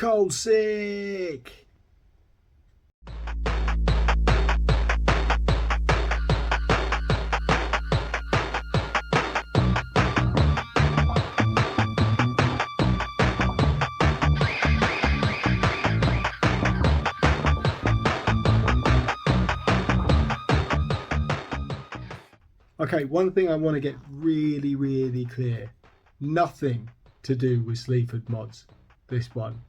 Cold sick. Okay, one thing I want to get really, really clear. Nothing to do with Sleaford mods, this one.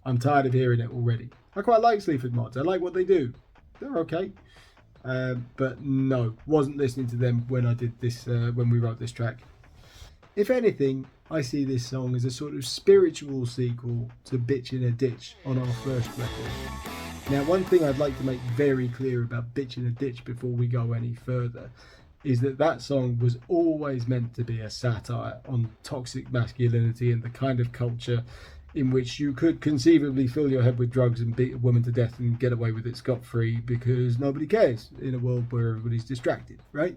I'm tired of hearing it already. I quite like Sleaford mods. I like what they do. They're okay. But no, wasn't listening to them when I did this, when we wrote this track. If anything, I see this song as a sort of spiritual sequel to Bitch in a Ditch on our first record. Now, one thing I'd like to make very clear about Bitch in a Ditch before we go any further is that that song was always meant to be a satire on toxic masculinity and the kind of culture in which you could conceivably fill your head with drugs and beat a woman to death and get away with it scot-free because nobody cares in a world where everybody's distracted, right?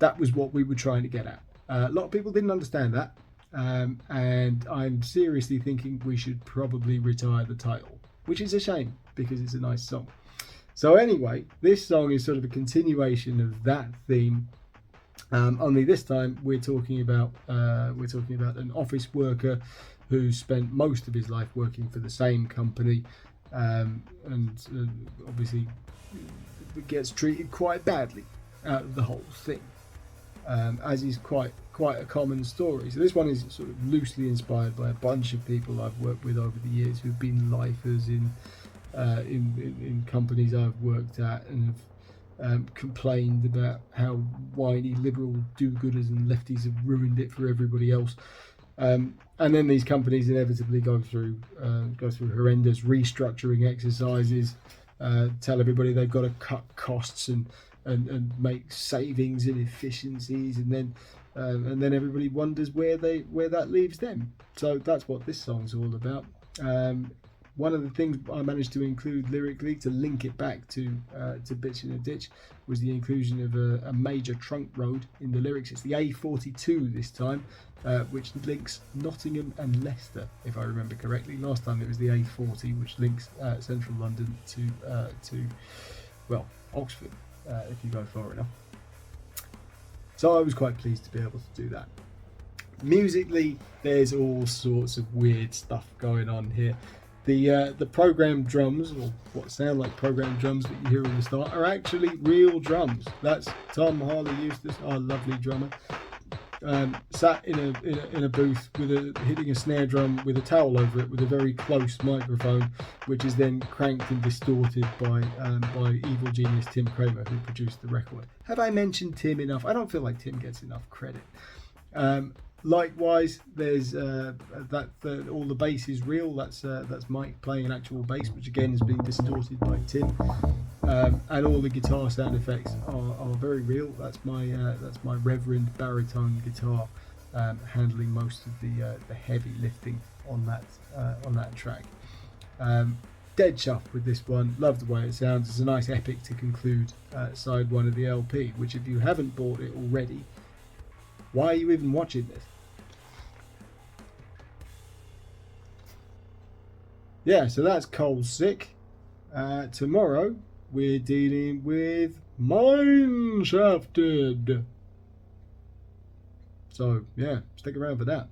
That was what we were trying to get at. A lot of people didn't understand that, and I'm seriously thinking we should probably retire the title, which is a shame because it's a nice song. So anyway, this song is sort of a continuation of that theme. Only this time we're talking about an office worker who spent most of his life working for the same company, and obviously gets treated quite badly out of the whole thing, as is quite a common story. So this one is sort of loosely inspired by a bunch of people I've worked with over the years who've been lifers in companies I've worked at and have complained about how whiny liberal do-gooders and lefties have ruined it for everybody else. And then these companies inevitably go through horrendous restructuring exercises, tell everybody they've got to cut costs and make savings and efficiencies, and then everybody wonders where that leaves them. So that's what this song's all about. One of the things I managed to include lyrically to link it back to Bitch in a Ditch was the inclusion of a major trunk road in the lyrics. It's the A42 this time, which links Nottingham and Leicester, if I remember correctly. Last time it was the A40, which links central London to Oxford, if you go far enough. So I was quite pleased to be able to do that. Musically, there's all sorts of weird stuff going on here. The programmed drums, or what sound like programmed drums that you hear in the start, are actually real drums. That's Tom Harley Eustace, our lovely drummer, sat in a booth hitting a snare drum with a towel over it with a very close microphone, which is then cranked and distorted by evil genius Tim Kramer, who produced the record. Have I mentioned Tim enough? I don't feel like Tim gets enough credit. Likewise, there's all the bass is real. That's Mike playing an actual bass, which again has been distorted by Tim, and all the guitar sound effects are very real. That's my reverend baritone guitar handling most of the heavy lifting on that track. Dead chuffed with this one. Love the way it sounds. It's a nice epic to conclude side one of the LP. Which, if you haven't bought it already, why are you even watching this? Yeah, so that's Cold Sick. Tomorrow we're dealing with Mine Shafted. So yeah, stick around for that.